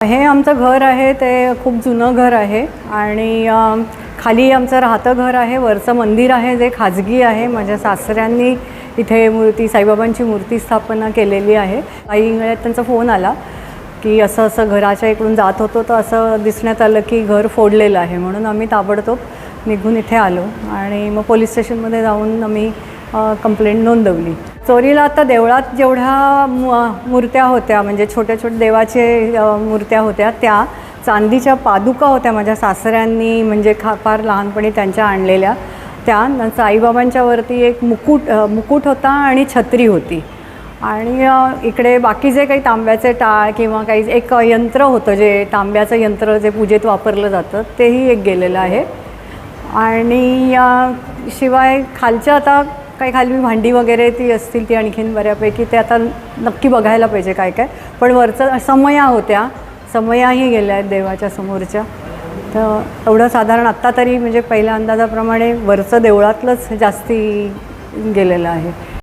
हे आमचं घर आहे ते खूप जुनं घर आहे आणि खाली आमचं राहतं घर आहे, वरचं मंदिर आहे जे खाजगी आहे। माझ्या सासऱ्यांनी इथे साईबाबांची मूर्ती स्थापना केलेली आहे। काही वेळात त्यांचा फोन आला की असं असं घराच्या इकडून जात होतो तर असं दिसण्यात आलं की घर फोडलेलं आहे, म्हणून आम्ही ताबडतोब निघून इथे आलो आणि मग पोलीस स्टेशनमध्ये जाऊन आम्ही कंप्लेंट नोंदवली। चोरीला आता देवळात जेवढ्या मूर्त्या होत्या म्हणजे छोट्या छोट्या देवाचे मूर्त्या होत्या, त्या चांदीच्या पादुका होत्या माझ्या सासऱ्यांनी म्हणजे फार लहानपणी त्यांच्या आणलेल्या। त्या साईबाबांच्या वरती एक मुकुट होता आणि छत्री होती आणि इकडे बाकी जे काही तांब्याचे टाळ किंवा काही एक यंत्र होतं जे तांब्याचं यंत्र जे पूजेत वापरलं जातं तेही एक गेलेलं आहे। आणि शिवाय खालच्या आता काही खाली भांडी वगैरे ती असतील ती आणखीन बऱ्यापैकी ते आता नक्की बघायला पाहिजे काय काय। पण वरचं समया होत्या, समयाही गेल्या आहेत देवाच्या समोरच्या। तर एवढं साधारण आत्ता तरी म्हणजे पहिल्या अंदाजाप्रमाणे वरचं देवळातलंच जास्ती गेलेलं आहे।